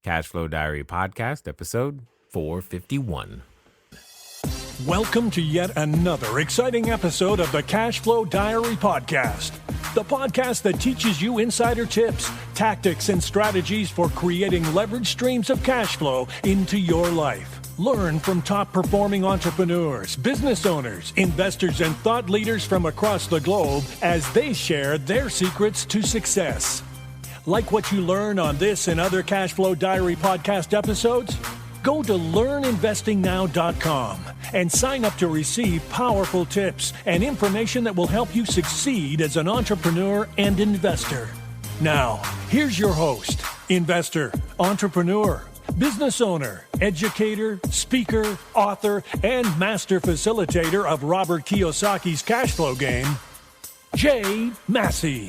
Cashflow Diary Podcast, episode 451. Welcome to yet another exciting episode of the Cashflow Diary Podcast, the podcast that teaches you insider tips, tactics, and strategies for creating leverage streams of cash flow into your life. Learn from top-performing entrepreneurs, business owners, investors, and thought leaders from across the globe as they share their secrets to success. Like what you learn on this and other Cashflow Diary podcast episodes? Go to learninvestingnow.com and sign up to receive powerful tips and information that will help you succeed as an entrepreneur and investor. Now, here's your host, investor, entrepreneur, business owner, educator, speaker, author, and master facilitator of Robert Kiyosaki's cash flow game, Jay Massey.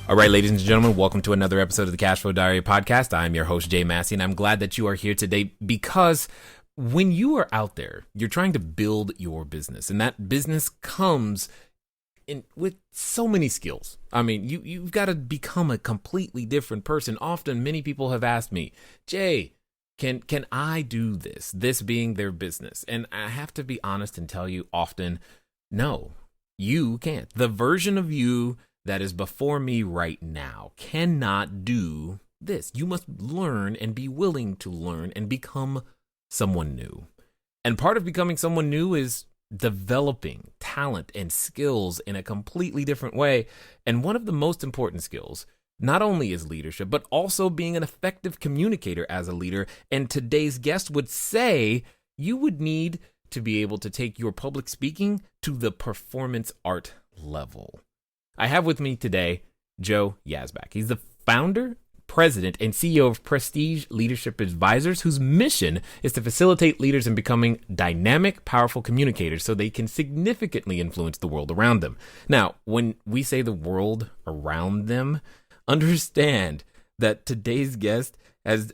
All right, ladies and gentlemen, welcome to another episode of the Cashflow Diary Podcast. I'm your host, Jay Massey, and I'm glad that you are here today because when you are out there, you're trying to build your business, and that business comes in with so many skills. I mean, you've got to become a completely different person. Often, many people have asked me, Jay, can I do this? This being their business. And I have to be honest and tell you often, no, you can't. The version of you that is before me right now cannot do this. You must learn and be willing to learn and become someone new. And part of becoming someone new is developing talent and skills in a completely different way. And one of the most important skills not only is leadership, but also being an effective communicator as a leader. And today's guest would say you would need to be able to take your public speaking to the performance art level. I have with me today Joe Yazbeck. He's the founder, president, and CEO of Prestige Leadership Advisors, whose mission is to facilitate leaders in becoming dynamic, powerful communicators so they can significantly influence the world around them. Now, when we say the world around them, understand that today's guest has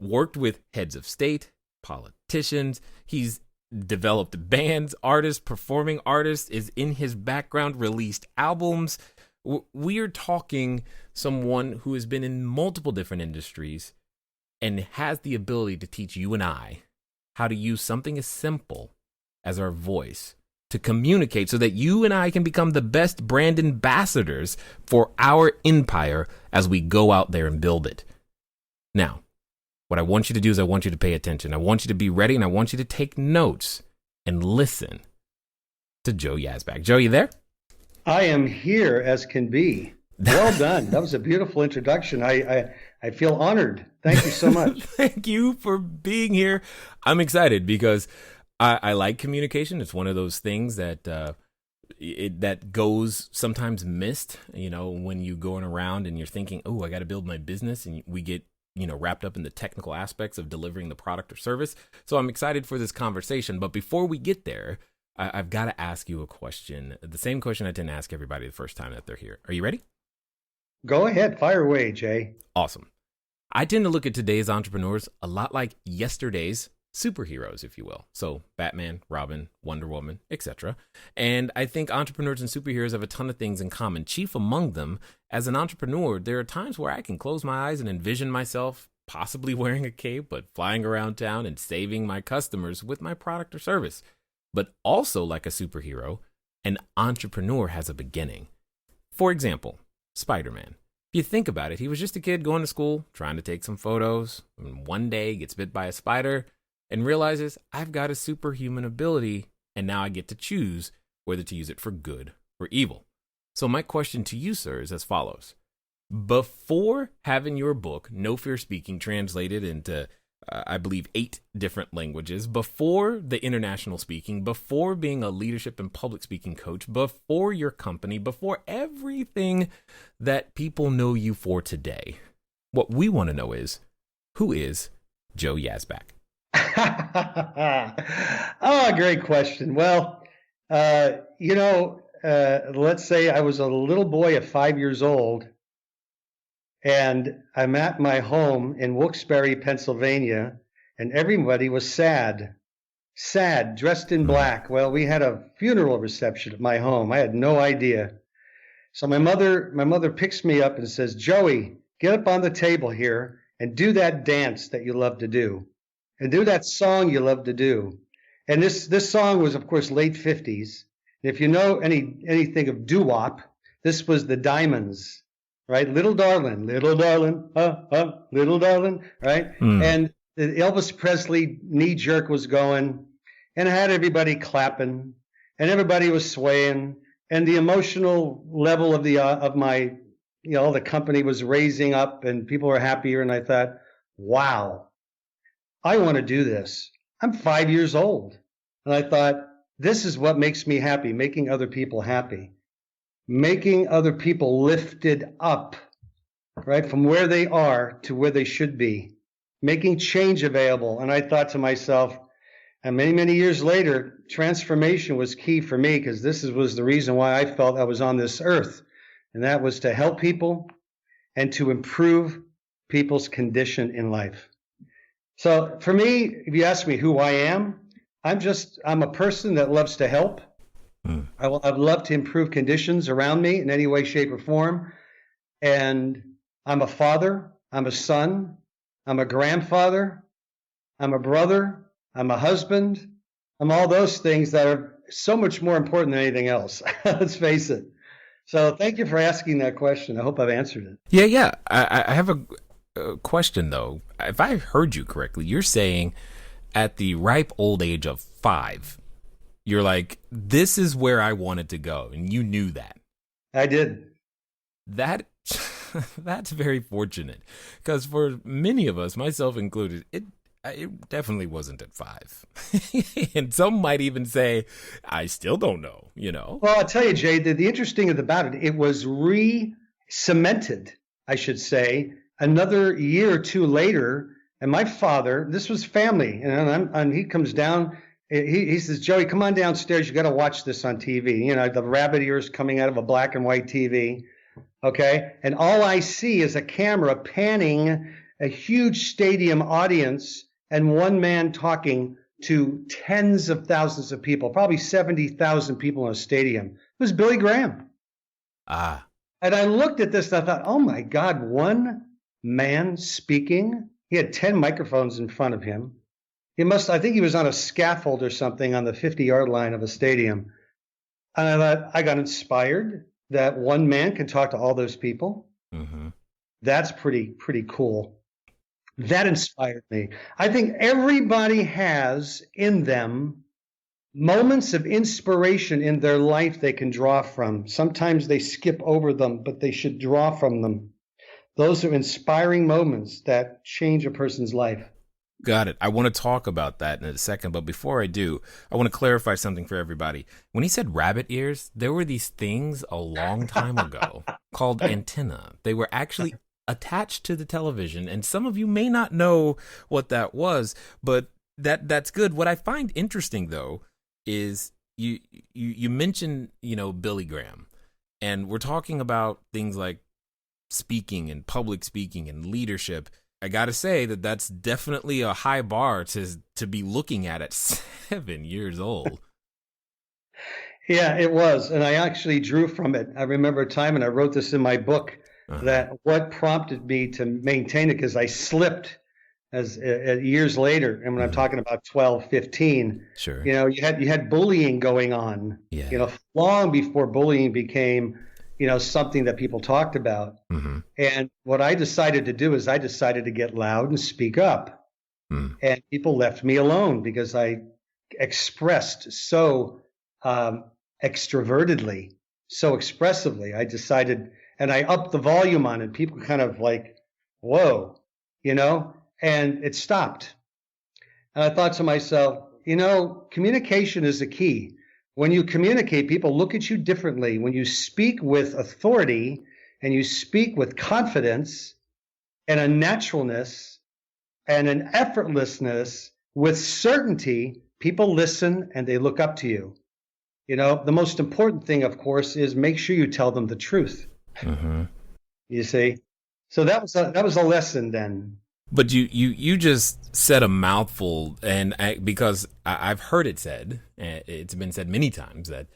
worked with heads of state, politicians. He's developed bands, artists, performing artists, is in his background, released albums. We are talking someone who has been in multiple different industries and has the ability to teach you and I how to use something as simple as our voice to communicate so that you and I can become the best brand ambassadors for our empire as we go out there and build it. Now, what I want you to do is I want you to pay attention. I want you to be ready, and I want you to take notes and listen to Joe Yazbeck. Joe, you there? I am here as can be. Well done. That was a beautiful introduction. I feel honored. Thank you so much. Thank you for being here. I'm excited because I like communication. It's one of those things that that goes sometimes missed. You know, when you're going around and you're thinking, oh, I got to build my business, and we get wrapped up in the technical aspects of delivering the product or service. So I'm excited for this conversation. But before we get there, I've got to ask you a question. The same question I tend to ask everybody the first time that they're here. Are you ready? Go ahead. Fire away, Jay. Awesome. I tend to look at today's entrepreneurs a lot like yesterday's superheroes, if you will. So Batman, Robin, Wonder Woman, etc. And I think entrepreneurs and superheroes have a ton of things in common. Chief among them, as an entrepreneur, there are times where I can close my eyes and envision myself possibly wearing a cape, but flying around town and saving my customers with my product or service. But also, like a superhero, an entrepreneur has a beginning. For example, Spider-Man. If you think about it, he was just a kid going to school, trying to take some photos, and one day gets bit by a spider and realizes, I've got a superhuman ability, and now I get to choose whether to use it for good or evil. So my question to you, sir, is as follows. Before having your book, No Fear Speaking, translated into, I believe, 8 different languages, before the international speaking, before being a leadership and public speaking coach, before your company, before everything that people know you for today, what we want to know is, who is Joe Yazbeck? Oh, great question. Well, let's say I was a little boy of 5 years old, and I'm at my home in Wilkes-Barre, Pennsylvania, and everybody was sad, dressed in black. Well, we had a funeral reception at my home. I had no idea. So my mother picks me up and says, Joey, get up on the table here and do that dance that you love to do, and do that song you love to do. And this song was, of course, late 50s. If you know anything of doo-wop, this was the Diamonds, right? Little darling, little darling, little darling, right? And the Elvis Presley knee jerk was going, and it had everybody clapping, and everybody was swaying, and the emotional level of my the company was raising up, and people were happier. And I thought, wow, I want to do this. I'm 5 years old, and I thought, this is what makes me happy, making other people happy, making other people lifted up, right, from where they are to where they should be, making change available. And I thought to myself, and many, many years later, transformation was key for me, because this was the reason why I felt I was on this earth. And that was to help people and to improve people's condition in life. So for me, if you ask me who I am, I'm a person that loves to help. I'd love to improve conditions around me in any way, shape, or form. And I'm a father, I'm a son, I'm a grandfather, I'm a brother, I'm a husband. I'm all those things that are so much more important than anything else. Let's face it. So thank you for asking that question. I hope I've answered it. Yeah. I have a question, though. If I heard you correctly, you're saying at the ripe old age of 5, you're like, this is where I wanted to go. And you knew that. I did. That's very fortunate, because for many of us, myself included, it definitely wasn't at 5. And some might even say, I still don't know, Well, I'll tell you, Jay, the interesting thing about it, it was re-cemented, I should say, another year or two later. And my father, this was family, and he comes down, he says, Joey, come on downstairs. You got to watch this on TV. The rabbit ears coming out of a black and white TV. Okay. And all I see is a camera panning a huge stadium audience and one man talking to tens of thousands of people, probably 70,000 people in a stadium. It was Billy Graham. And I looked at this and I thought, oh my God, one man speaking. He had 10 microphones in front of him. I think he was on a scaffold or something on the 50-yard line of a stadium. And I thought, I got inspired that one man can talk to all those people. Mm-hmm. That's pretty cool. That inspired me. I think everybody has in them moments of inspiration in their life they can draw from. Sometimes they skip over them, but they should draw from them. Those are inspiring moments that change a person's life. Got it. I want to talk about that in a second, but before I do, I want to clarify something for everybody. When he said rabbit ears, there were these things a long time ago called antenna. They were actually attached to the television, and some of you may not know what that was, but that's good. What I find interesting, though, is you mentioned, Billy Graham, and we're talking about things like speaking and public speaking and leadership. I got to say that's definitely a high bar to be looking at 7 years old. Yeah, it was. And I actually drew from it. I remember a time, and I wrote this in my book, that what prompted me to maintain it, because I slipped as years later. And when I'm talking about 12, 15, sure. You had bullying going on, long before bullying became something that people talked about. Mm-hmm. And what I decided to do is I decided to get loud and speak up. Mm. And people left me alone because I expressed so extrovertedly, so expressively. I decided, and I upped the volume on it. People kind of like, whoa, and it stopped. And I thought to myself, communication is the key. When you communicate, people look at you differently. When you speak with authority and you speak with confidence and a naturalness and an effortlessness with certainty, people listen and they look up to you. The most important thing, of course, is make sure you tell them the truth. Mm-hmm. You see? So that was a lesson then. But you just said a mouthful, and because I've heard it said, it's been said many times, that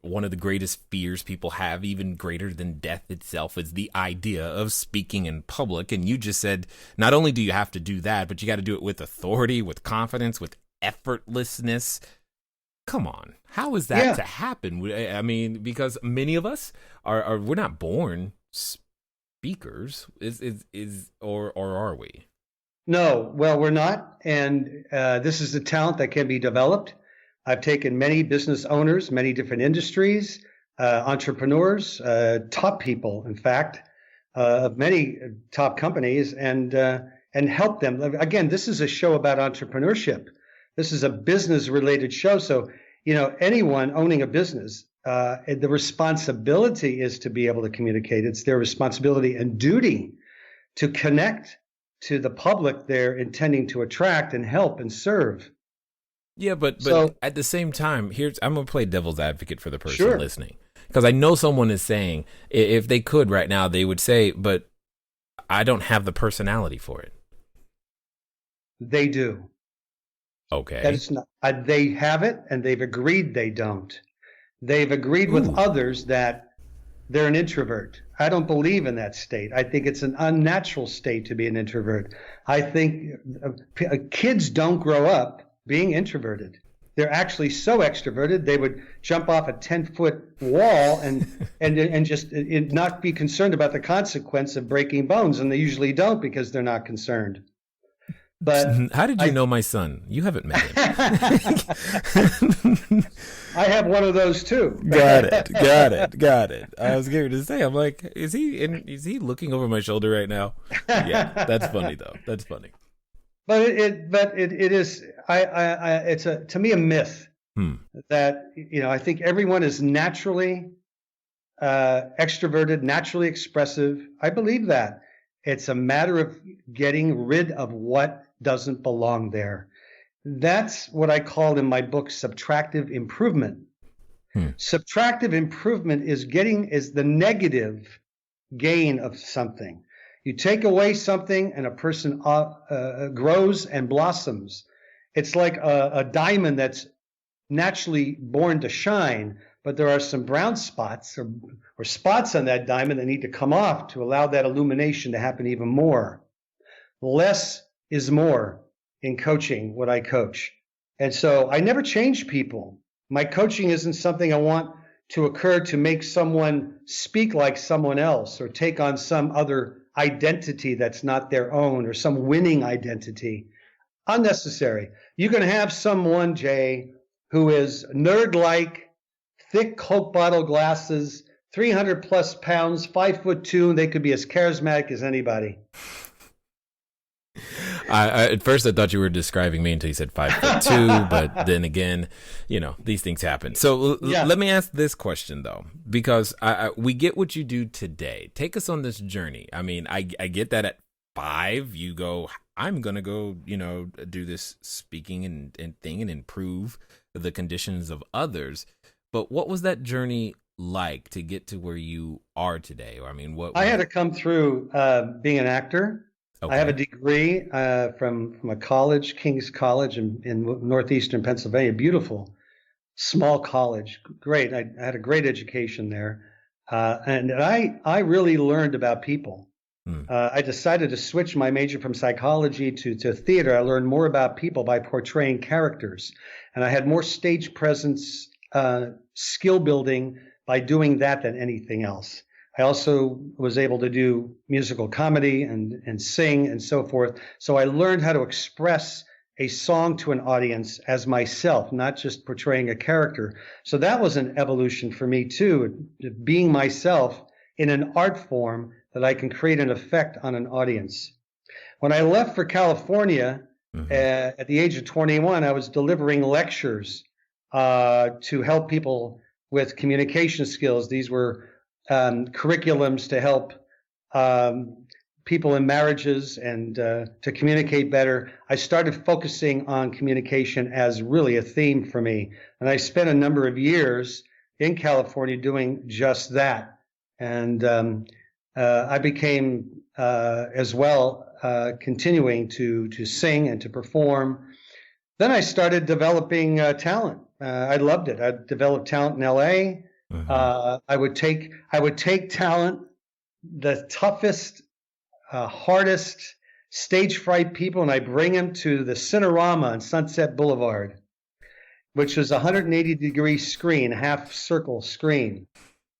one of the greatest fears people have, even greater than death itself, is the idea of speaking in public. And you just said, not only do you have to do that, but you got to do it with authority, with confidence, with effortlessness. Come on. How is that to happen? I mean, because many of us we're not born speakers, or are we? No, well, we're not. And this is a talent that can be developed. I've taken many business owners, many different industries, entrepreneurs, top people, in fact, of many top companies, and help them. Again, this is a show about entrepreneurship. This is a business-related show. So, anyone owning a business, the responsibility is to be able to communicate. It's their responsibility and duty to connect to the public they're intending to attract and help and serve. Yeah, but at the same time, I'm going to play devil's advocate for the person Sure. listening. Because I know someone is saying, if they could right now, they would say, but I don't have the personality for it. They do. Okay. That's not, they have it, and they've agreed they don't. They've agreed with others that they're an introvert. I don't believe in that state. I think it's an unnatural state to be an introvert. I think kids don't grow up being introverted. They're actually so extroverted they would jump off a 10-foot wall and just not be concerned about the consequence of breaking bones, and they usually don't because they're not concerned. But how did you know my son? You haven't met him. I have one of those too. Got it. I was going to say, I'm like, is he looking over my shoulder right now? Yeah, that's funny though. That's funny. But it is it's to me a myth that I think everyone is naturally extroverted, naturally expressive. I believe that. It's a matter of getting rid of what doesn't belong there. That's what I call in my book subtractive improvement. Subtractive improvement is the negative gain of something. You take away something and a person grows and blossoms. It's like a diamond that's naturally born to shine, but there are some brown spots or spots on that diamond that need to come off to allow that illumination to happen even more. Less is more in coaching what I coach. And so I never change people. My coaching isn't something I want to occur to make someone speak like someone else or take on some other identity that's not their own or some winning identity. Unnecessary. You can have someone, Jay, who is nerd-like, thick Coke bottle glasses, 300 plus pounds, 5'2", and they could be as charismatic as anybody. At first I thought you were describing me until you said 5'2", but then again, these things happen. So let me ask this question though, because we get what you do today. Take us on this journey. I mean, I get that at 5 you go, I'm going to go, do this speaking and thing and improve the conditions of others. But what was that journey like to get to where you are today? Or I mean, I had to come through being an actor. Okay. I have a degree from a college, King's College in northeastern Pennsylvania. Beautiful, small college. Great. I had a great education there. And I really learned about people. I decided to switch my major from psychology to theater. I learned more about people by portraying characters. And I had more stage presence, skill building by doing that than anything else. I also was able to do musical comedy and sing and so forth. So I learned how to express a song to an audience as myself, not just portraying a character. So that was an evolution for me too, being myself in an art form that I can create an effect on an audience. When I left for California at the age of 21, I was delivering lectures to help people with communication skills. These were curriculums to help people in marriages and to communicate better. I started focusing on communication as really a theme for me. And I spent a number of years in California doing just that. And I became as well continuing to sing and to perform. Then I started developing talent. I loved it. I developed talent in LA. I would take talent, the toughest, hardest stage fright people, and I bring them to the Cinerama on Sunset Boulevard, which was a 180-degree screen, half circle screen.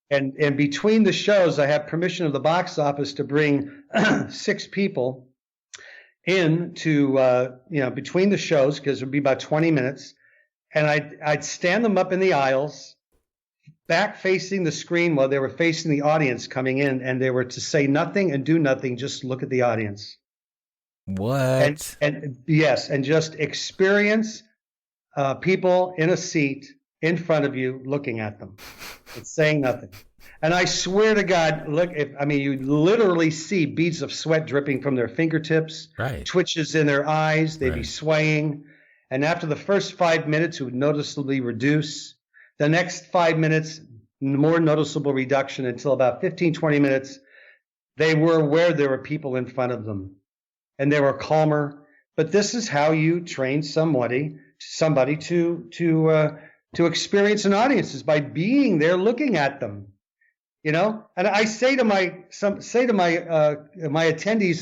And between the shows, I have permission of the box office to bring 6 people in to, between the shows, because it would be about 20 minutes. And I'd stand them up in the aisles, back facing the screen while they were facing the audience coming in, and they were to say nothing and do nothing, just look at the audience. What? And yes, and just experience people in a seat in front of you looking at them and saying nothing. And I swear to God, you literally see beads of sweat dripping from their fingertips, right. Twitches in their eyes, they'd be swaying. And after the first 5 minutes, it would noticeably reduce. The next 5 minutes, more noticeable reduction until about 15, 20 minutes, they were aware there were people in front of them and they were calmer. But this is how you train somebody to experience an audience, is by being there looking at them. And I say to my attendees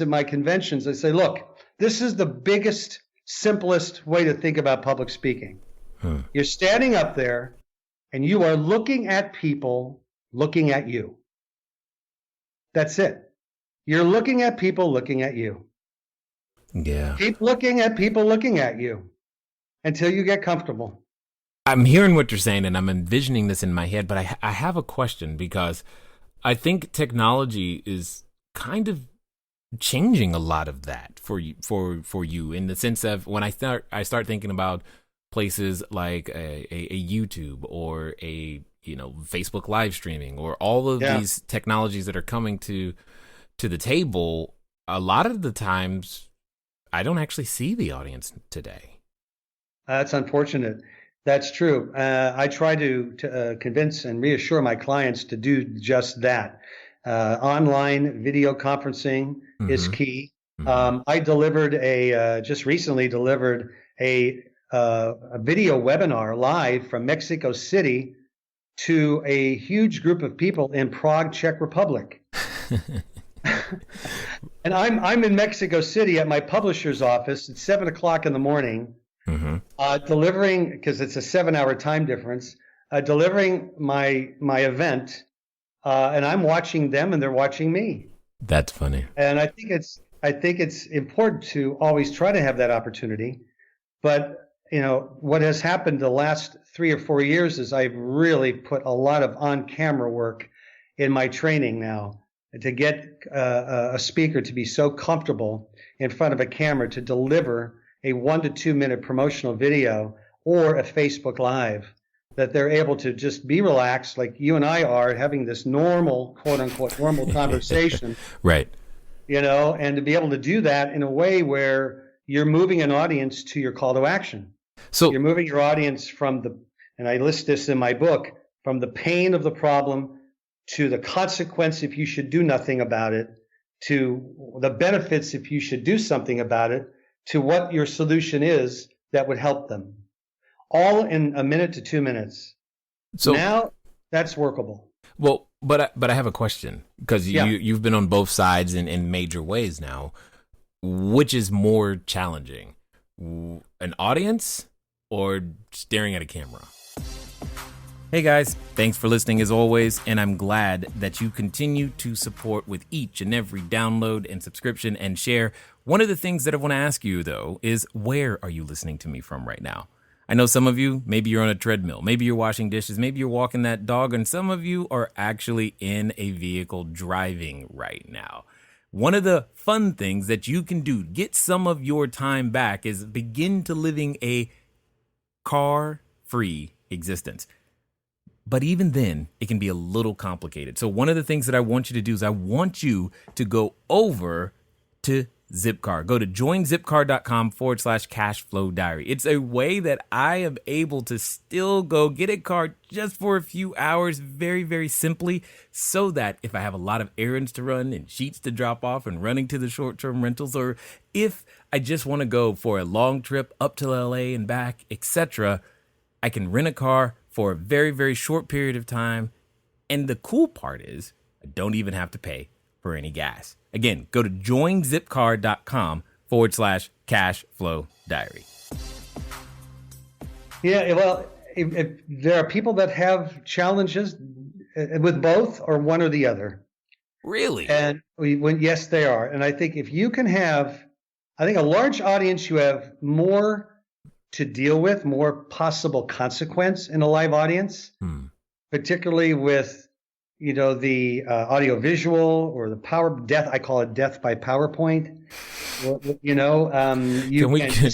at my conventions, I say, look, this is the biggest, simplest way to think about public speaking. You're standing up there and you are looking at people looking at you. That's it. You're looking at people looking at you. Yeah. Keep looking at people looking at you until you get comfortable. I'm hearing what you're saying and I'm envisioning this in my head, but I have a question, because I think technology is kind of changing a lot of that for you in the sense of when I start thinking about places like a YouTube or a Facebook live streaming or all of these technologies that are coming to the table. A lot of the times I don't actually see the audience today. That's unfortunate. That's true. I try to convince and reassure my clients to do just that. Online video conferencing is key. I just recently delivered a video webinar live from Mexico City to a huge group of people in Prague, Czech Republic. And I'm in Mexico City at my publisher's office at 7:00 in the morning, delivering, because it's a 7-hour time difference, delivering my event, and I'm watching them and they're watching me. That's funny. And I think it's important to always try to have that opportunity. But what has happened the last 3 or 4 years is I've really put a lot of on-camera work in my training now to get a speaker to be so comfortable in front of a camera to deliver a 1 to 2 minute promotional video or a Facebook Live, that they're able to just be relaxed like you and I are, having this normal, quote unquote, normal conversation. Right. And to be able to do that in a way where you're moving an audience to your call to action. So you're moving your audience and I list this in my book, from the pain of the problem to the consequence if you should do nothing about it, to the benefits if you should do something about it, to what your solution is that would help them. All in a minute to 2 minutes. So now that's workable. Well, but I have a question, because you've been on both sides in major ways now. Which is more challenging, an audience or staring at a camera? Hey guys, thanks for listening as always, and I'm glad that you continue to support with each and every download and subscription and share. One of the things that I want to ask you, though, is where are you listening to me from right now? I know some of you, maybe you're on a treadmill, maybe you're washing dishes, maybe you're walking that dog, and some of you are actually in a vehicle driving right now. One of the fun things that you can do, get some of your time back, is begin to living a car-free existence. But even then, it can be a little complicated. So one of the things that I want you to do is I want you to go over to Zipcar. Go to joinzipcar.com/cashflow diary. It's a way that I am able to still go get a car just for a few hours, very, very simply, so that if I have a lot of errands to run and sheets to drop off and running to the short-term rentals, or if I just want to go for a long trip up to LA and back, etc., I can rent a car for a very, very short period of time. And the cool part is I don't even have to pay for any gas. Again, go to joinzipcar.com/cash flow diary. Yeah, well, if there are people that have challenges with both or one or the other. Really? And yes, they are. And I think if you can have, I think a large audience, you have more to deal with, more possible consequence in a live audience, particularly with, the audio visual or the death. I call it death by PowerPoint.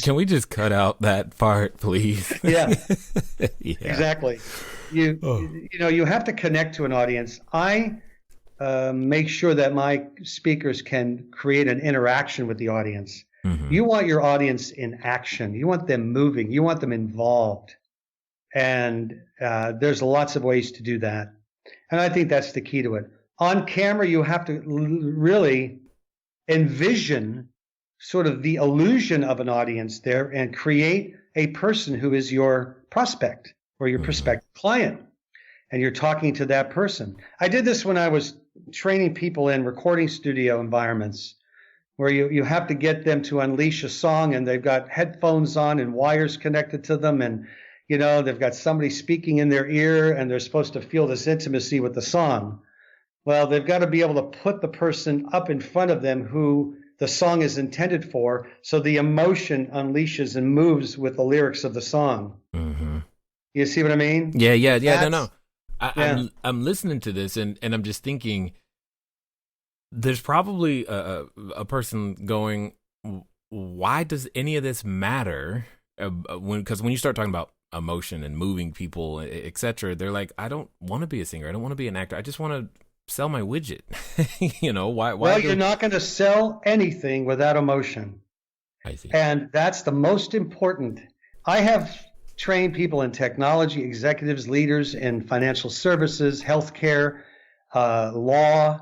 Can we just cut out that part, please? Yeah, exactly. You have to connect to an audience. I make sure that my speakers can create an interaction with the audience. Mm-hmm. You want your audience in action. You want them moving. You want them involved. And there's lots of ways to do that. And I think that's the key to it. On camera, you have to really envision sort of the illusion of an audience there and create a person who is your prospect or your prospective client. And you're talking to that person. I did this when I was training people in recording studio environments where you have to get them to unleash a song and they've got headphones on and wires connected to them and they've got somebody speaking in their ear and they're supposed to feel this intimacy with the song. Well, they've got to be able to put the person up in front of them who the song is intended for, so the emotion unleashes and moves with the lyrics of the song. Mm-hmm. You see what I mean? Yeah. No. I'm listening to this and I'm just thinking there's probably a person going, why does any of this matter? Because when you start talking about emotion and moving people, etc., they're like, I don't want to be a singer. I don't want to be an actor. I just want to sell my widget. Why? Well, you're not going to sell anything without emotion. I see. And that's the most important. I have trained people in technology, executives, leaders in financial services, healthcare, law,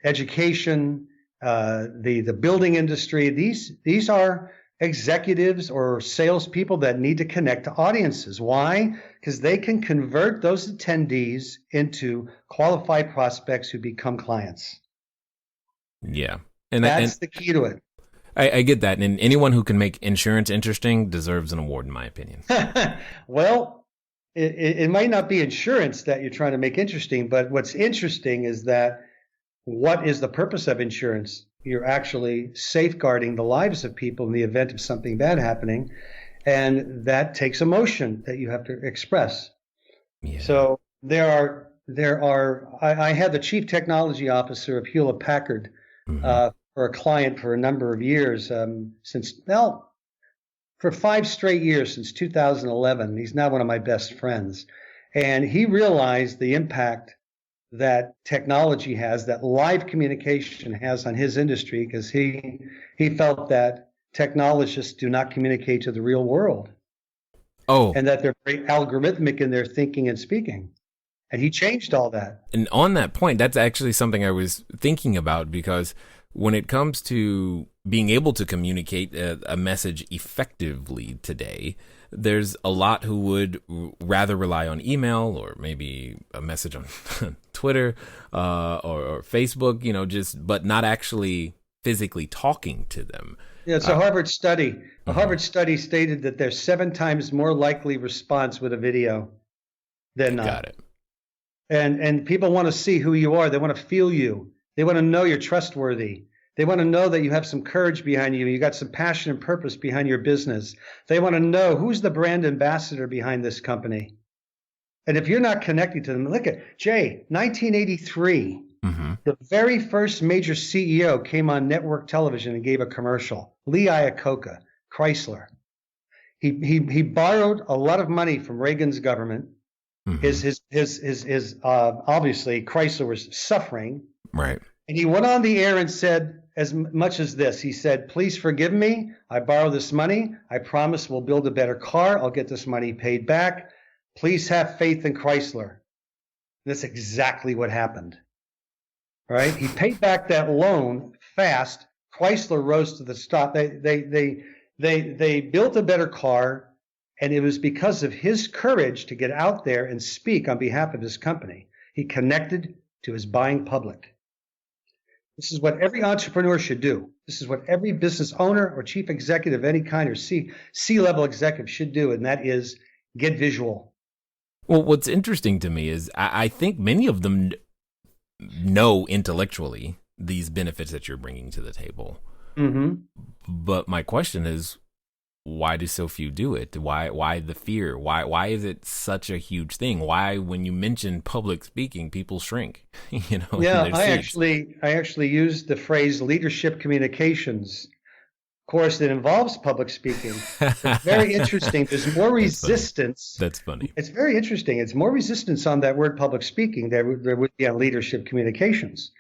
education, the building industry. These are executives or salespeople that need to connect to audiences. Why? Because they can convert those attendees into qualified prospects who become clients. Yeah. That's the key to it. I get that. And anyone who can make insurance interesting deserves an award, in my opinion. Well, it might not be insurance that you're trying to make interesting, but what's interesting is that what is the purpose of insurance? You're actually safeguarding the lives of people in the event of something bad happening. And that takes emotion that you have to express. Yeah. So I had the chief technology officer of Hewlett Packard for a client for a number of years, for 5 straight years since 2011. He's now one of my best friends. And he realized the impact that technology has, that live communication has on his industry, because he felt that technologists do not communicate to the real world. Oh. And that they're very algorithmic in their thinking and speaking. And he changed all that. And on that point, that's actually something I was thinking about, because when it comes to being able to communicate a message effectively today, there's a lot who would rather rely on email or maybe a message on Twitter or Facebook, but not actually physically talking to them. Yeah, it's a Harvard study. A Harvard study stated that there's 7 times more likely response with a video than not. Got it. And people want to see who you are. They want to feel you. They want to know you're trustworthy. They want to know that you have some courage behind you. You got some passion and purpose behind your business. They want to know who's the brand ambassador behind this company. And if you're not connecting to them, look at Jay, 1983, the very first major CEO came on network television and gave a commercial. Lee Iacocca, Chrysler. He borrowed a lot of money from Reagan's government. His obviously Chrysler was suffering. Right. And he went on the air and said as much as this. He said, please forgive me. I borrowed this money. I promise we'll build a better car. I'll get this money paid back. Please have faith in Chrysler. That's exactly what happened. Right? He paid back that loan fast. Chrysler rose to the top. They built a better car. And it was because of his courage to get out there and speak on behalf of his company. He connected to his buying public. This is what every entrepreneur should do. This is what every business owner or chief executive of any kind or C-level executive should do, and that is get visual. Well, what's interesting to me is I think many of them know intellectually these benefits that you're bringing to the table. Mm-hmm. But my question is, why do so few do it? Why the fear? Why is it such a huge thing? Why, when you mention public speaking, people shrink? Yeah, I actually used the phrase leadership communications course that involves public speaking. It's very interesting. There's more resistance. That's funny. It's very interesting. It's more resistance on that word public speaking there would be on leadership communications.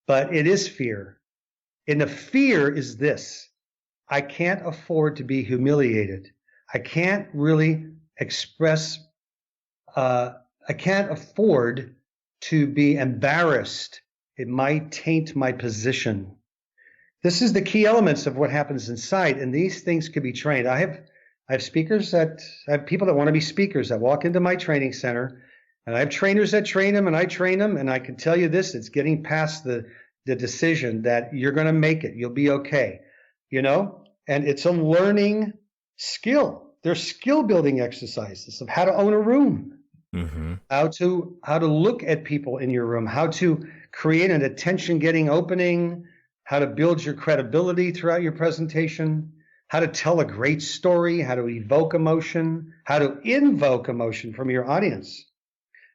But it is fear. And the fear is this: I can't afford to be humiliated. I can't really express, I can't afford to be embarrassed. It might taint my position. This is the key elements of what happens inside, and these things can be trained. I have people that want to be speakers that walk into my training center, and I have trainers that train them, and I train them, and I can tell you this: it's getting past the decision that you're going to make it. You'll be okay, and it's a learning skill. They're skill building exercises of how to own a room, mm-hmm. how to look at people in your room, how to create an attention getting opening, how to build your credibility throughout your presentation, how to tell a great story, how to evoke emotion, how to invoke emotion from your audience,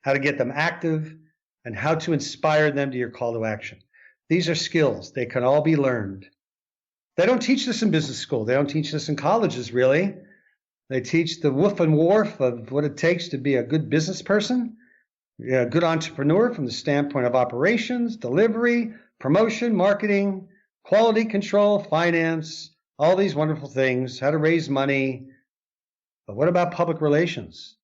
how to get them active, and how to inspire them to your call to action. These are skills. They can all be learned. They don't teach this in business school. They don't teach this in colleges, really. They teach the woof and wharf of what it takes to be a good business person, a good entrepreneur from the standpoint of operations, delivery, promotion, marketing, quality control, finance, all these wonderful things, how to raise money. But what about public relations?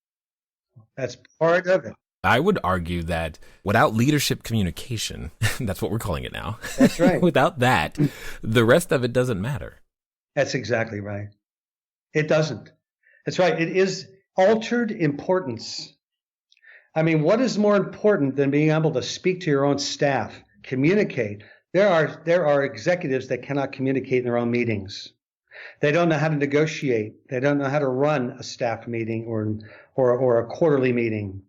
That's part of it. I would argue that without leadership communication, that's what we're calling it now. That's right. Without that, the rest of it doesn't matter. That's exactly right. It doesn't. That's right. It is altered importance. I mean, what is more important than being able to speak to your own staff, communicate? There are executives that cannot communicate in their own meetings. They don't know how to negotiate. They don't know how to run a staff meeting or a quarterly meeting.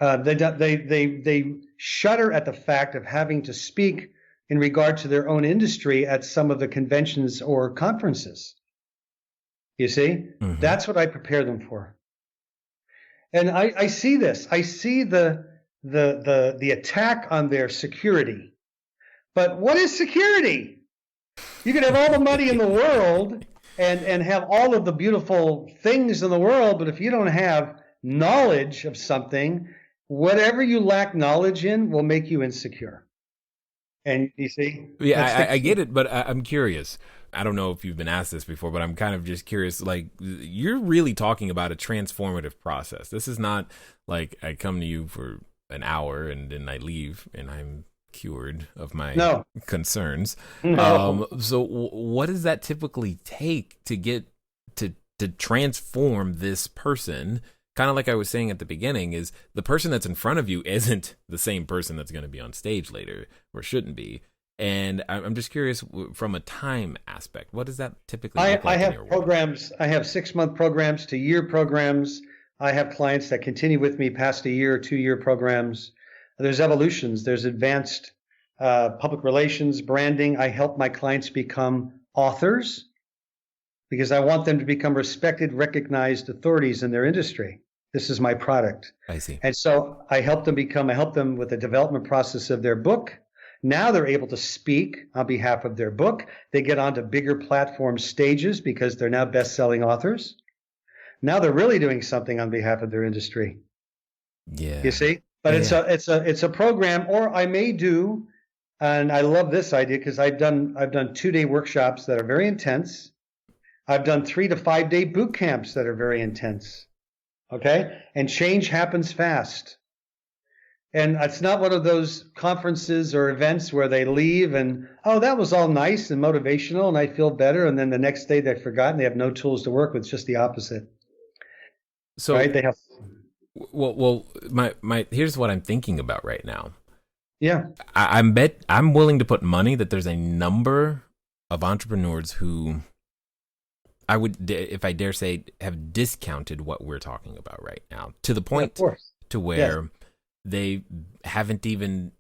They shudder at the fact of having to speak in regard to their own industry at some of the conventions or conferences. You see, mm-hmm. That's what I prepare them for. And I see this. I see the attack on their security. But what is security? You can have all the money in the world and have all of the beautiful things in the world, but if you don't have knowledge of something, whatever you lack knowledge in will make you insecure. And you see? Yeah, I get it, but I'm curious. I don't know if you've been asked this before, but I'm kind of just curious. Like, you're really talking about a transformative process. This is not like I come to you for an hour and then I leave and I'm cured of my concerns. No. So what does that typically take to get to transform this person? Kind of like I was saying at the beginning, is the person that's in front of you isn't the same person that's going to be on stage later, or shouldn't be. And I'm just curious from a time aspect, what does that typically look like? I have programs. I have 6-month programs to year programs. I have clients that continue with me past a year or 2-year programs. There's evolutions. There's advanced public relations, branding. I help my clients become authors because I want them to become respected, recognized authorities in their industry. This is my product. I see. And so I help them with the development process of their book. Now they're able to speak on behalf of their book. They get onto bigger platform stages because they're now best-selling authors. Now they're really doing something on behalf of their industry. Yeah. You see? But it's a program, or I may do, and I love this idea because I've done 2-day workshops that are very intense. I've done 3 to 5 day boot camps that are very intense. Okay? And change happens fast. And it's not one of those conferences or events where they leave and, oh, that was all nice and motivational and I feel better. And then the next day they've forgotten, they have no tools to work with. It's just the opposite. So, right? They have, my here's what I'm thinking about right now. yeah, I'm willing to put money that there's a number of entrepreneurs who I would, if I dare say, have discounted what we're talking about right now to the point of course. to where they haven't even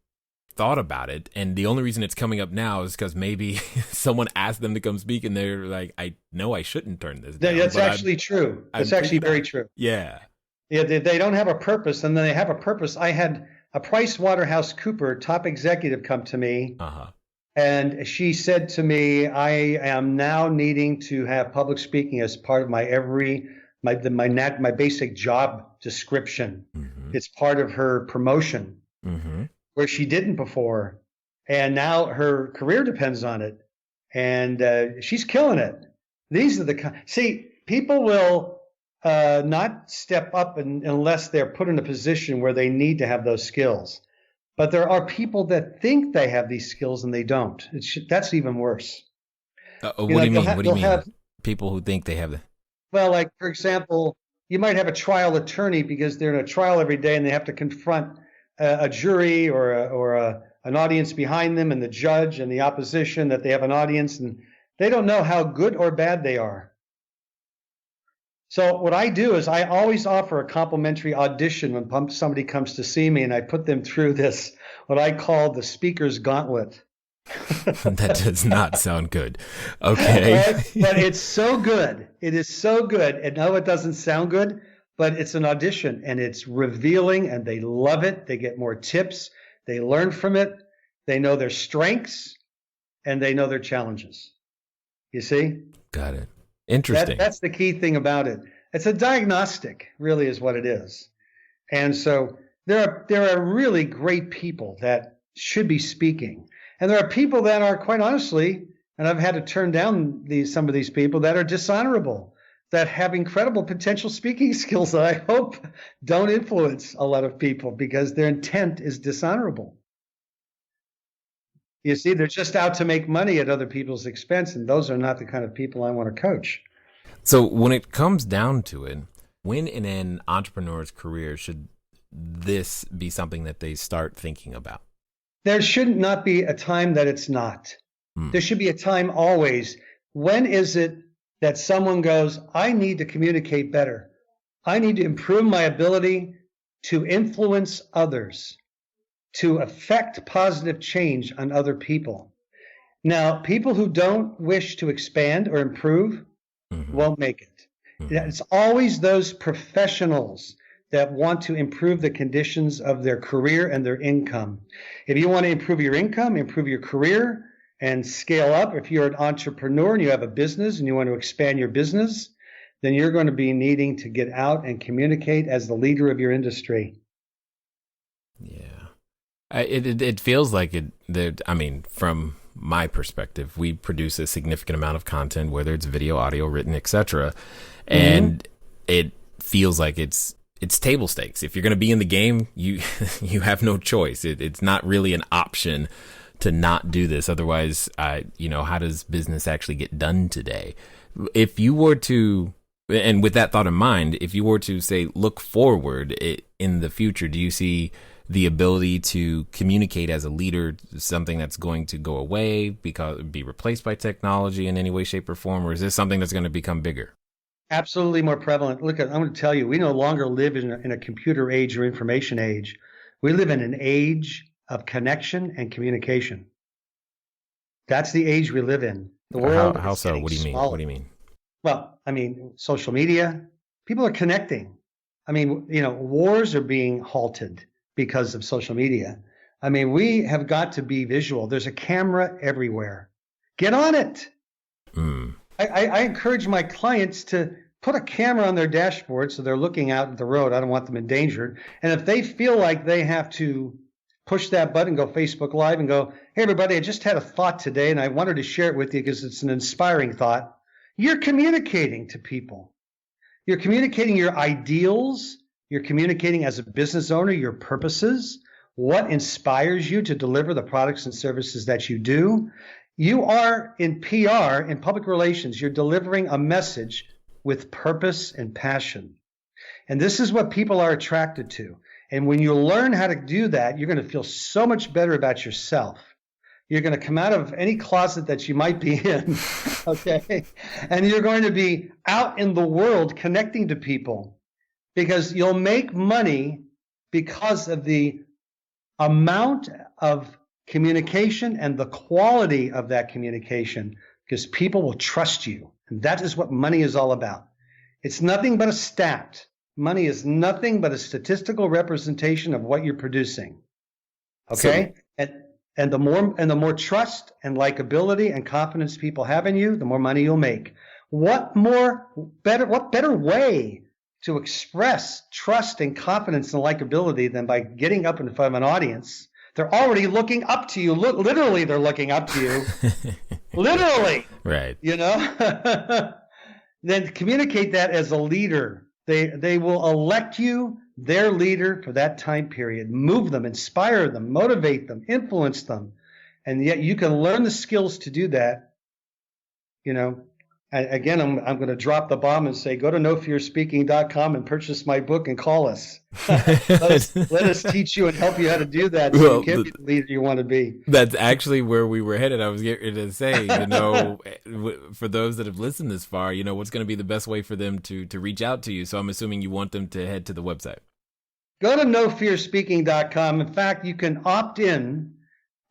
thought about it. And the only reason it's coming up now is because maybe someone asked them to come speak and they're like, I know I shouldn't turn this down. That's actually true. That's actually very true. Yeah. Yeah, they don't have a purpose, and then they have a purpose. I had a PricewaterhouseCooper top executive come to me, and she said to me, I am now needing to have public speaking as part of my basic job description. Mm-hmm. It's part of her promotion, where she didn't before, and now her career depends on it, and she's killing it. These are people will not step up unless they're put in a position where they need to have those skills. But there are people that think they have these skills and they don't. That's even worse. What do you mean? What do you mean? People who think they have the... Well, like, for example, you might have a trial attorney because they're in a trial every day and they have to confront a jury or an audience behind them and the judge and the opposition, that they have an audience, and they don't know how good or bad they are. So what I do is I always offer a complimentary audition when somebody comes to see me, and I put them through this, what I call the speaker's gauntlet. That does not sound good. Okay. Right? But it's so good. It is so good. And no, it doesn't sound good, but it's an audition, and it's revealing, and they love it. They get more tips. They learn from it. They know their strengths, and they know their challenges. You see? Got it. Interesting. That's the key thing about it. It's a diagnostic, really, is what it is. And so there are really great people that should be speaking. And there are people that are, quite honestly, and I've had to turn down some of these people that are dishonorable, that have incredible potential speaking skills that I hope don't influence a lot of people because their intent is dishonorable. You see, they're just out to make money at other people's expense, and those are not the kind of people I want to coach. So when it comes down to it, when in an entrepreneur's career should this be something that they start thinking about? There should not be a time that it's not. There should be a time always. When is it that someone goes, I need to communicate better. I need to improve my ability to influence others, to affect positive change on other people. Now, people who don't wish to expand or improve won't make it. It's always those professionals that want to improve the conditions of their career and their income. If you want to improve your income, improve your career, and scale up, if you're an entrepreneur and you have a business and you want to expand your business, then you're going to be needing to get out and communicate as the leader of your industry. Yeah. It feels like from my perspective, we produce a significant amount of content, whether it's video, audio, written, etc. And it feels like it's table stakes. If you're going to be in the game, you have no choice. It's not really an option to not do this. Otherwise, how does business actually get done today? If you were to, and with that thought in mind, if you were to say, look forward in the future, do you see the ability to communicate as a leader something that's going to go away, be replaced by technology in any way, shape, or form? Or is this something that's going to become bigger? Absolutely more prevalent. Look, I'm going to tell you, we no longer live in a computer age or information age. We live in an age of connection and communication. That's the age we live in. The world. How so? What do you mean? Smaller. What do you mean? Well, social media. People are connecting. Wars are being halted because of social media. We have got to be visual. There's a camera everywhere. Get on it. I encourage my clients to put a camera on their dashboard so they're looking out at the road. I don't want them endangered. And if they feel like they have to push that button, go Facebook Live and go, hey, everybody, I just had a thought today and I wanted to share it with you because it's an inspiring thought. You're communicating to people. You're communicating your ideals. You're communicating as a business owner, your purposes, what inspires you to deliver the products and services that you do. You are in PR, in public relations, you're delivering a message with purpose and passion. And this is what people are attracted to. And when you learn how to do that, you're going to feel so much better about yourself. You're going to come out of any closet that you might be in, okay? And you're going to be out in the world connecting to people, because you'll make money because of the amount of communication and the quality of that communication, because people will trust you. And that is what money is all about. It's nothing but a stat. Money is nothing but a statistical representation of what you're producing. Okay? And the more trust and likability and confidence people have in you, the more money you'll make. What better way to express trust and confidence and likability than by getting up in front of an audience? They're already looking up to you. Literally, they're looking up to you. Literally. Right. You know? Then communicate that as a leader. They will elect you their leader for that time period. Move them, inspire them, motivate them, influence them. And yet you can learn the skills to do that. You know, again, I'm going to drop the bomb and say, go to nofearspeaking.com and purchase my book and call us. let us teach you and help you how to do that, so you can be the leader you want to be. That's actually where we were headed. I was getting to say, you know, for those that have listened this far, you know, what's going to be the best way for them to reach out to you? So I'm assuming you want them to head to the website. Go to nofearspeaking.com. In fact, you can opt in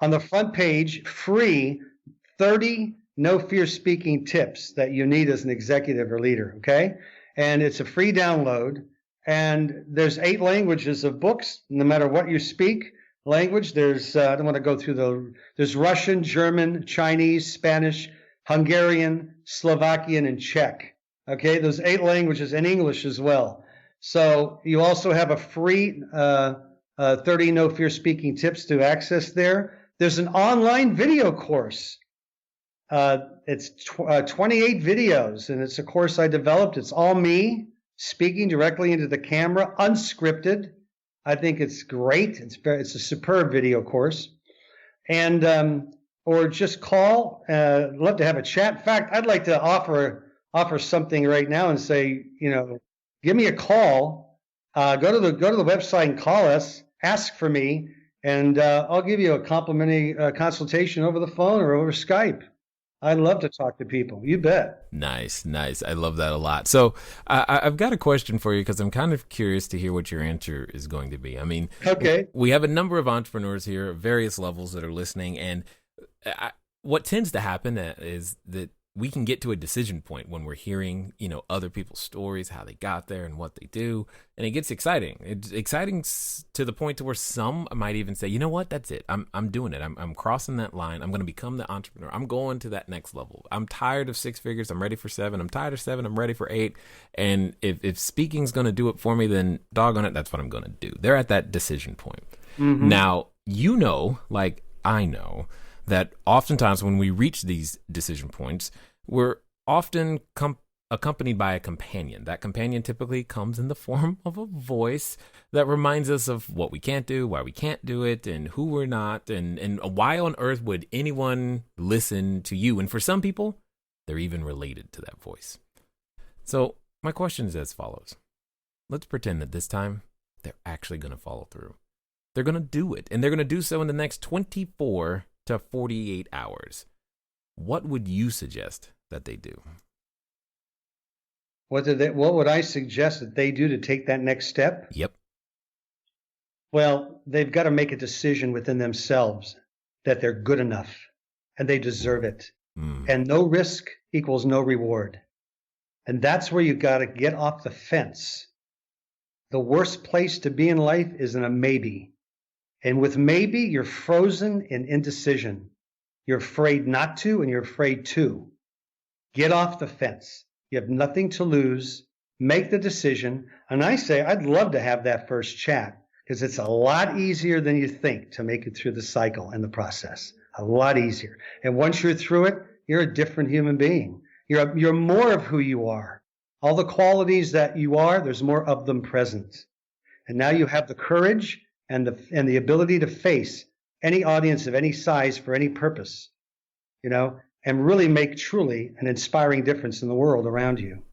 on the front page, free 30 No Fear Speaking tips that you need as an executive or leader, okay? And it's a free download. And there's 8 languages of books, no matter what you speak language. There's, I don't want to go through there's Russian, German, Chinese, Spanish, Hungarian, Slovakian, and Czech. Okay, those 8 languages, and English as well. So you also have a free 30 No Fear Speaking tips to access there. There's an online video course. It's 28 videos, and it's a course I developed. It's all me speaking directly into the camera, unscripted. I think it's great. It's a superb video course. And or just call. Love to have a chat. In fact, I'd like to offer something right now and say, you know, give me a call. Go to the website and call us. Ask for me, and I'll give you a complimentary consultation over the phone or over Skype. I love to talk to people. You bet. Nice. I love that a lot. So I've got a question for you, because I'm kind of curious to hear what your answer is going to be. I mean, okay. We have a number of entrepreneurs here at various levels that are listening, and what tends to happen is that we can get to a decision point when we're hearing, you know, other people's stories, how they got there and what they do. And it gets exciting. It's exciting to the point to where some might even say, you know what, that's it. I'm doing it. I'm crossing that line. I'm going to become the entrepreneur. I'm going to that next level. I'm tired of 6 figures. I'm ready for 7. I'm tired of 7. I'm ready for 8. And if speaking's going to do it for me, then doggone it, that's what I'm going to do. They're at that decision point. Mm-hmm. Now, you know, like I know, that oftentimes when we reach these decision points, we're often accompanied by a companion. That companion typically comes in the form of a voice that reminds us of what we can't do, why we can't do it, and who we're not, and why on earth would anyone listen to you. And for some people, they're even related to that voice. So my question is as follows. Let's pretend that this time they're actually going to follow through. They're going to do it, and they're going to do so in the next 24 to 48 hours. What would you suggest that they do? What would I suggest that they do to take that next step? Yep. Well, they've got to make a decision within themselves that they're good enough and they deserve it. And no risk equals no reward. And that's where you've got to get off the fence. The worst place to be in life is in a maybe. And with maybe, you're frozen in indecision. You're afraid not to, and you're afraid to. Get off the fence. You have nothing to lose. Make the decision. And I say, I'd love to have that first chat, because it's a lot easier than you think to make it through the cycle and the process. A lot easier. And once you're through it, you're a different human being. You're more of who you are. All the qualities that you are, there's more of them present. And now you have the courage and the ability to face any audience of any size for any purpose, you know, and really make truly an inspiring difference in the world around you.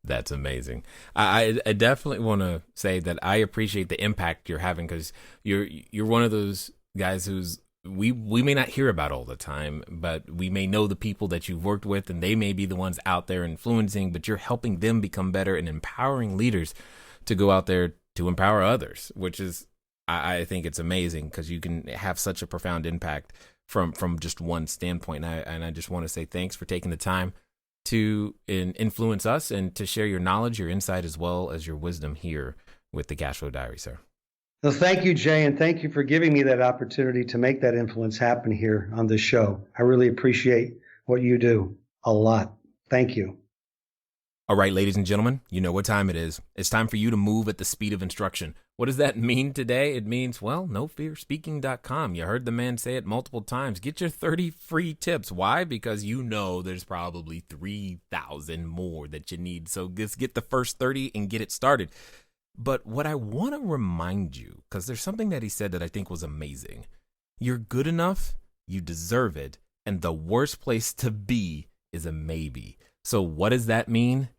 That's amazing. I definitely want to say that I appreciate the impact you're having, because you're one of those guys who's we may not hear about all the time, but we may know the people that you've worked with, and they may be the ones out there influencing, but you're helping them become better and empowering leaders to go out there to empower others, which is, I think it's amazing, because you can have such a profound impact from just one standpoint. And I just want to say thanks for taking the time to influence us and to share your knowledge, your insight, as well as your wisdom here with the Cashflow Diary, sir. Well, thank you, Jay, and thank you for giving me that opportunity to make that influence happen here on this show. I really appreciate what you do a lot. Thank you. All right, ladies and gentlemen, you know what time it is. It's time for you to move at the speed of instruction. What does that mean today? It means, well, nofearspeaking.com. You heard the man say it multiple times. Get your 30 free tips. Why? Because you know there's probably 3,000 more that you need. So just get the first 30 and get it started. But what I want to remind you, because there's something that he said that I think was amazing. You're good enough, you deserve it, and the worst place to be is a maybe. So what does that mean?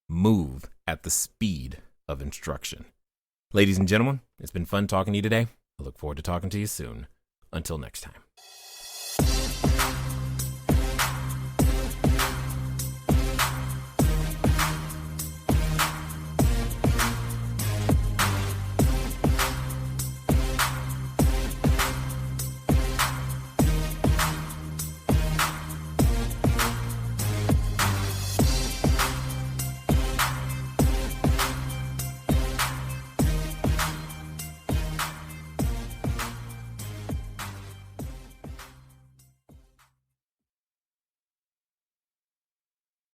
Move at the speed of instruction. Ladies and gentlemen, it's been fun talking to you today. I look forward to talking to you soon. Until next time.